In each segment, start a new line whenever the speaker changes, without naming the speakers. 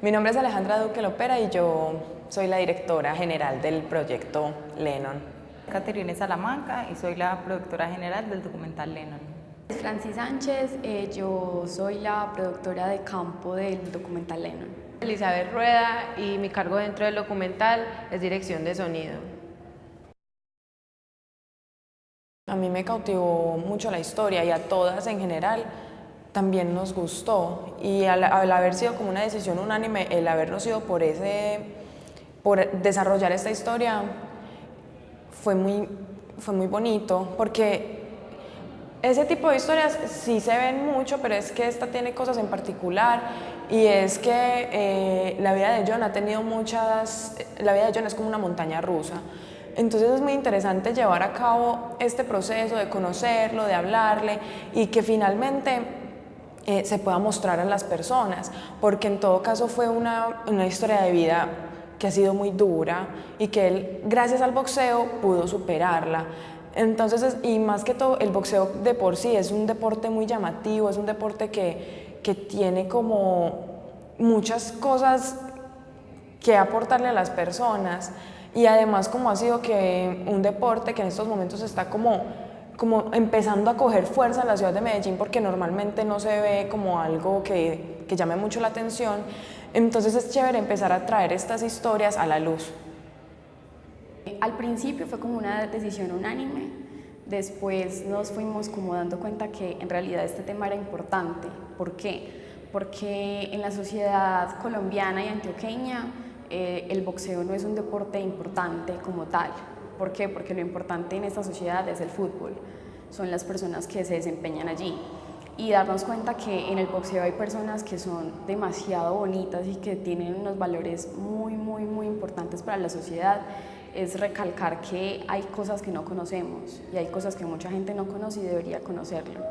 Mi nombre es Alejandra Duque Lopera y yo soy la directora general del proyecto Lennon.
Caterine Salamanca y soy la productora general del documental Lennon.
Francis Sánchez, yo soy la productora de campo del documental Lennon.
Elizabeth Rueda y mi cargo dentro del documental es dirección de sonido.
A mí me cautivó mucho la historia y a todas en general también nos gustó, y al haber sido como una decisión unánime, el habernos ido por desarrollar esta historia fue muy bonito, porque ese tipo de historias sí se ven mucho, pero es que esta tiene cosas en particular, y es que la vida de John ha tenido la vida de John es como una montaña rusa. Entonces es muy interesante llevar a cabo este proceso de conocerlo, de hablarle, y que finalmente se pueda mostrar a las personas, porque en todo caso fue una historia de vida que ha sido muy dura y que él, gracias al boxeo, pudo superarla. Entonces, y más que todo, el boxeo de por sí es un deporte muy llamativo, es un deporte que tiene como muchas cosas que aportarle a las personas, y además como ha sido que un deporte que en estos momentos está como empezando a coger fuerza en la ciudad de Medellín, porque normalmente no se ve como algo que llame mucho la atención, entonces es chévere empezar a traer estas historias a la luz.
Al principio fue como una decisión unánime, después nos fuimos como dando cuenta que en realidad este tema era importante. ¿Por qué? Porque en la sociedad colombiana y antioqueña el boxeo no es un deporte importante como tal. ¿Por qué? Porque lo importante en esta sociedad es el fútbol, son las personas que se desempeñan allí. Y darnos cuenta que en el boxeo hay personas que son demasiado bonitas y que tienen unos valores muy importantes para la sociedad, es recalcar que hay cosas que no conocemos y hay cosas que mucha gente no conoce y debería conocerlo.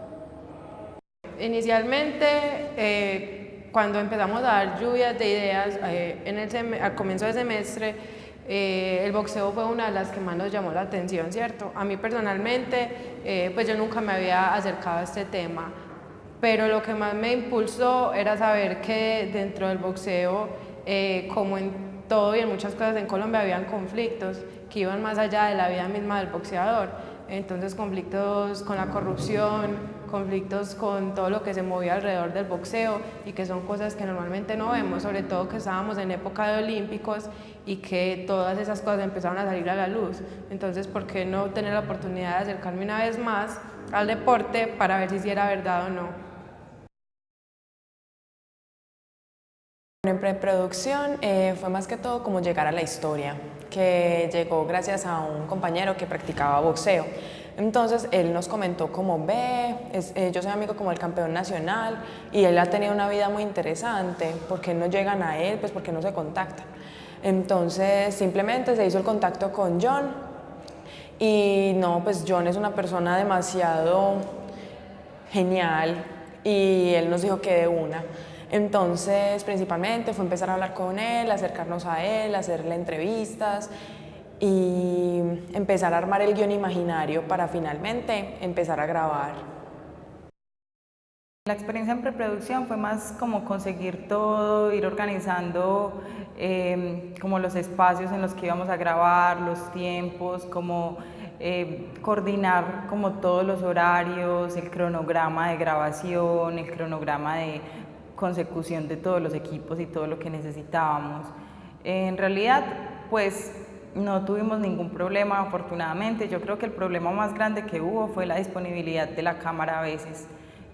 Inicialmente, cuando empezamos a dar lluvias de ideas al comienzo del semestre, el boxeo fue una de las que más nos llamó la atención, ¿cierto? A mí personalmente, pues yo nunca me había acercado a este tema, pero lo que más me impulsó era saber que dentro del boxeo, como en todo y en muchas cosas en Colombia, habían conflictos que iban más allá de la vida misma del boxeador. Entonces, conflictos con la corrupción, conflictos con todo lo que se movía alrededor del boxeo, y que son cosas que normalmente no vemos, sobre todo que estábamos en época de olímpicos y que todas esas cosas empezaron a salir a la luz. Entonces, ¿por qué no tener la oportunidad de acercarme una vez más al deporte para ver si era verdad o no?
En preproducción fue más que todo como llegar a la historia, que llegó gracias a un compañero que practicaba boxeo. Entonces él nos comentó como yo soy amigo como del campeón nacional y él ha tenido una vida muy interesante, ¿por qué no llegan a él? Pues porque no se contactan. Entonces simplemente se hizo el contacto con John, y no, pues John es una persona demasiado genial y él nos dijo que de una. Entonces, principalmente fue empezar a hablar con él, acercarnos a él, hacerle entrevistas y empezar a armar el guión imaginario para finalmente empezar a grabar.
La experiencia en preproducción fue más como conseguir todo, ir organizando como los espacios en los que íbamos a grabar, los tiempos, como coordinar como todos los horarios, el cronograma de grabación, el cronograma de consecución de todos los equipos y todo lo que necesitábamos. En realidad, pues no tuvimos ningún problema, afortunadamente. Yo creo que el problema más grande que hubo fue la disponibilidad de la cámara a veces,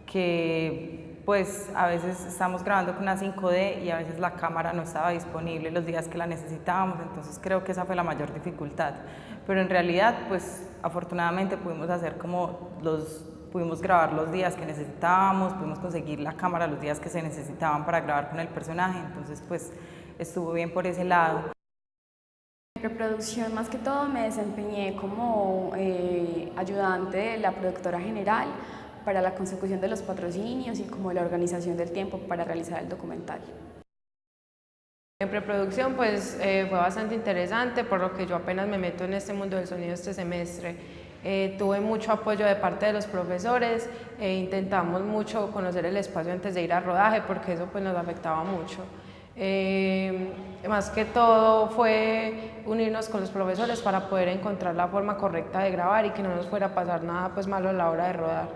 que pues a veces estamos grabando con una 5D y a veces la cámara no estaba disponible los días que la necesitábamos, entonces creo que esa fue la mayor dificultad. Pero en realidad, pues afortunadamente pudimos grabar los días que necesitábamos, pudimos conseguir la cámara los días que se necesitaban para grabar con el personaje, entonces pues estuvo bien por ese lado.
En preproducción, más que todo, me desempeñé como ayudante de la productora general para la consecución de los patrocinios y como la organización del tiempo para realizar el documental.
En preproducción pues fue bastante interesante, por lo que yo apenas me meto en este mundo del sonido este semestre. Tuve mucho apoyo de parte de los profesores, intentamos mucho conocer el espacio antes de ir al rodaje, porque eso pues nos afectaba mucho. Más que todo fue unirnos con los profesores para poder encontrar la forma correcta de grabar y que no nos fuera a pasar nada pues malo a la hora de rodar.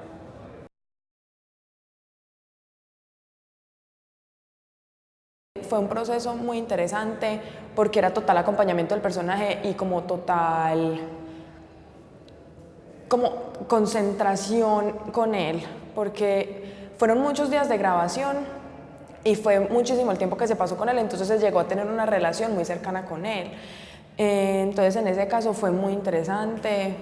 Fue un proceso muy interesante porque era total acompañamiento del personaje y como total como concentración con él, porque fueron muchos días de grabación y fue muchísimo el tiempo que se pasó con él, entonces se llegó a tener una relación muy cercana con él. Entonces en ese caso fue muy interesante,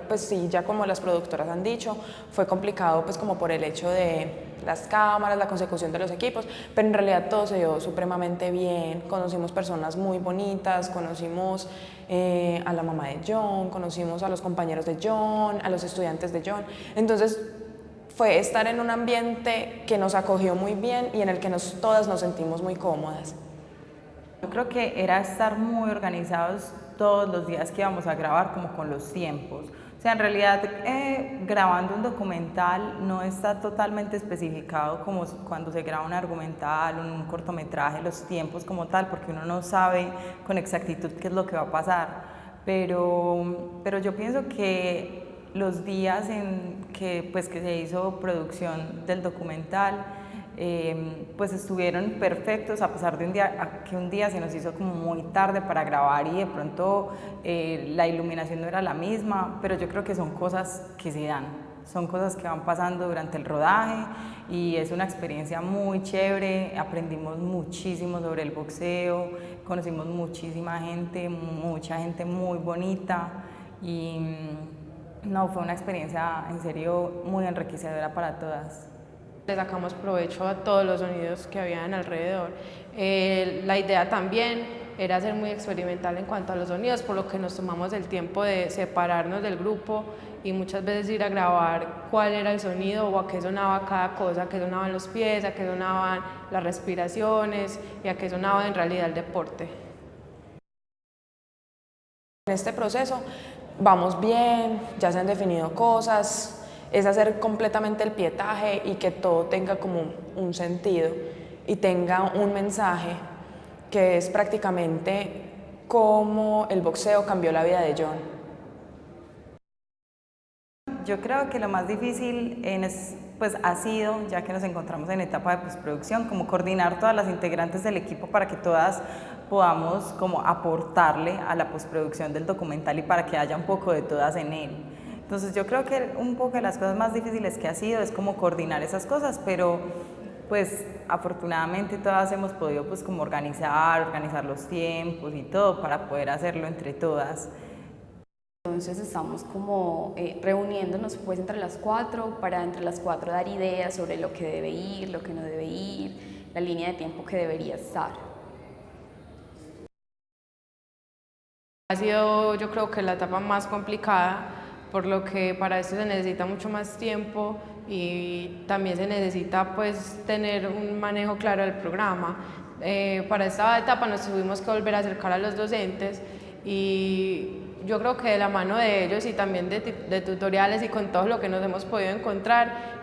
pues sí, ya como las productoras han dicho, fue complicado pues como por el hecho de las cámaras, la consecución de los equipos, pero en realidad todo se dio supremamente bien, conocimos personas muy bonitas, conocimos a la mamá de John, conocimos a los compañeros de John, a los estudiantes de John, entonces fue estar en un ambiente que nos acogió muy bien y en el que todas nos sentimos muy cómodas.
Yo creo que era estar muy organizados todos los días que íbamos a grabar, como con los tiempos. O sea, en realidad grabando un documental no está totalmente especificado como cuando se graba un argumental, un cortometraje, los tiempos como tal, porque uno no sabe con exactitud qué es lo que va a pasar. Pero yo pienso que los días en que se hizo producción del documental, pues estuvieron perfectos, a pesar de que un día se nos hizo como muy tarde para grabar y de pronto la iluminación no era la misma, pero yo creo que son cosas que se dan, son cosas que van pasando durante el rodaje y es una experiencia muy chévere, aprendimos muchísimo sobre el boxeo, conocimos muchísima gente, mucha gente muy bonita y no, fue una experiencia en serio muy enriquecedora para todas.
Le sacamos provecho a todos los sonidos que habían alrededor. La idea también era ser muy experimental en cuanto a los sonidos, por lo que nos tomamos el tiempo de separarnos del grupo y muchas veces ir a grabar cuál era el sonido o a qué sonaba cada cosa, a qué sonaban los pies, a qué sonaban las respiraciones y a qué sonaba en realidad el deporte.
En este proceso vamos bien, ya se han definido cosas, es hacer completamente el pietaje y que todo tenga como un sentido y tenga un mensaje que es prácticamente cómo el boxeo cambió la vida de John.
Yo creo que lo más difícil pues ha sido, ya que nos encontramos en etapa de postproducción, como coordinar todas las integrantes del equipo para que todas podamos como aportarle a la postproducción del documental y para que haya un poco de todas en él. Entonces yo creo que un poco de las cosas más difíciles que ha sido es como coordinar esas cosas, pero pues afortunadamente todas hemos podido pues como organizar los tiempos y todo para poder hacerlo entre todas.
Entonces estamos como reuniéndonos pues entre las cuatro para entre las cuatro dar ideas sobre lo que debe ir, lo que no debe ir, la línea de tiempo que debería estar.
Ha sido yo creo que la etapa más complicada, por lo que para esto se necesita mucho más tiempo y también se necesita pues tener un manejo claro del programa. Para esta etapa nos tuvimos que volver a acercar a los docentes y yo creo que de la mano de ellos y también de tutoriales y con todo lo que nos hemos podido encontrar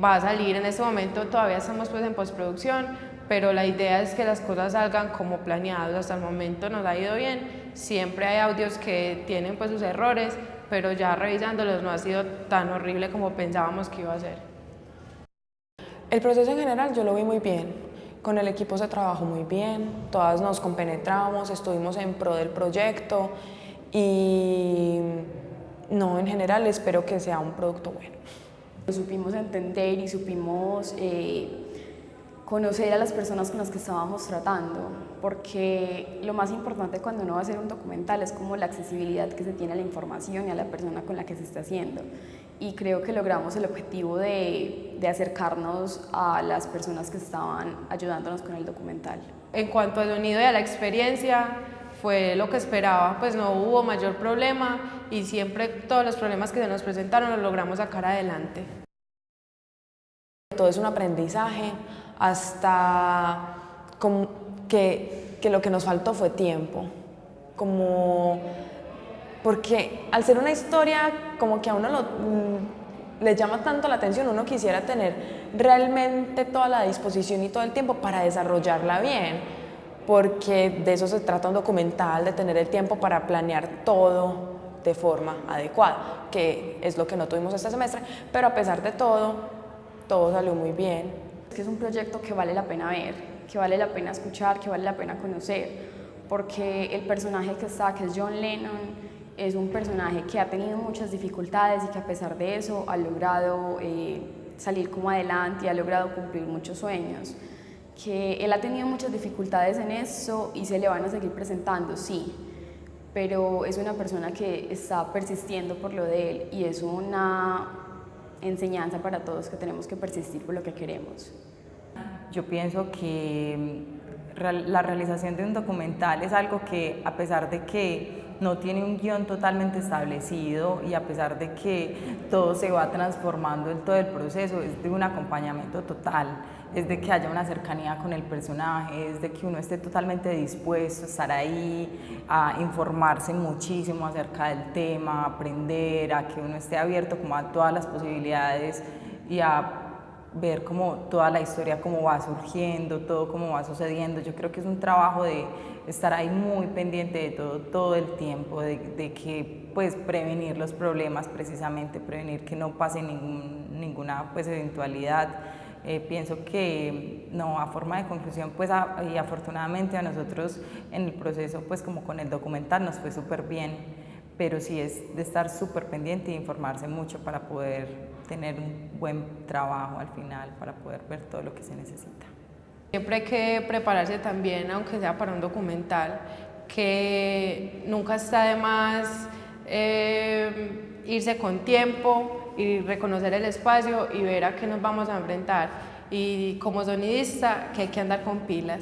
va a salir. En este momento todavía estamos pues en postproducción, pero la idea es que las cosas salgan como planeadas. Hasta el momento nos ha ido bien, siempre hay audios que tienen pues sus errores, pero ya revisándolos no ha sido tan horrible como pensábamos que iba a ser.
El proceso en general yo lo vi muy bien, con el equipo se trabajó muy bien, todas nos compenetramos, estuvimos en pro del proyecto y no, en general espero que sea un producto bueno.
Supimos entender y supimos conocer a las personas con las que estábamos tratando, porque lo más importante cuando uno va a hacer un documental es como la accesibilidad que se tiene a la información y a la persona con la que se está haciendo. Y creo que logramos el objetivo de acercarnos a las personas que estaban ayudándonos con el documental.
En cuanto al sonido y a la experiencia, fue lo que esperaba, pues no hubo mayor problema y siempre todos los problemas que se nos presentaron los logramos sacar adelante.
Todo es un aprendizaje, hasta como que lo que nos faltó fue tiempo, porque al ser una historia como que a uno les llama tanto la atención, uno quisiera tener realmente toda la disposición y todo el tiempo para desarrollarla bien, porque de eso se trata un documental, de tener el tiempo para planear todo de forma adecuada, que es lo que no tuvimos este semestre, pero a pesar de todo, todo salió muy bien.
Es que es un proyecto que vale la pena ver, que vale la pena escuchar, que vale la pena conocer, porque el personaje que está, que es John Lennon, es un personaje que ha tenido muchas dificultades y que a pesar de eso ha logrado salir como adelante y ha logrado cumplir muchos sueños. Que él ha tenido muchas dificultades en eso y se le van a seguir presentando, sí, pero es una persona que está persistiendo por lo de él y es una enseñanza para todos que tenemos que persistir por lo que queremos.
Yo pienso que la realización de un documental es algo que, a pesar de que no tiene un guión totalmente establecido y a pesar de que todo se va transformando en todo el proceso, es de un acompañamiento total, es de que haya una cercanía con el personaje, es de que uno esté totalmente dispuesto a estar ahí, a informarse muchísimo acerca del tema, a aprender, a que uno esté abierto como a todas las posibilidades y a ver como toda la historia cómo va surgiendo, todo cómo va sucediendo. Yo creo que es un trabajo de estar ahí muy pendiente de todo el tiempo, de que pues prevenir los problemas precisamente, prevenir que no pase ninguna pues eventualidad. Pienso que no, a forma de conclusión pues y afortunadamente a nosotros en el proceso pues como con el documental nos fue súper bien, pero sí es de estar súper pendiente e informarse mucho para poder tener un buen trabajo al final, para poder ver todo lo que se necesita.
Siempre hay que prepararse también, aunque sea para un documental, que nunca está de más irse con tiempo y reconocer el espacio y ver a qué nos vamos a enfrentar. Y como sonidista, que hay que andar con pilas.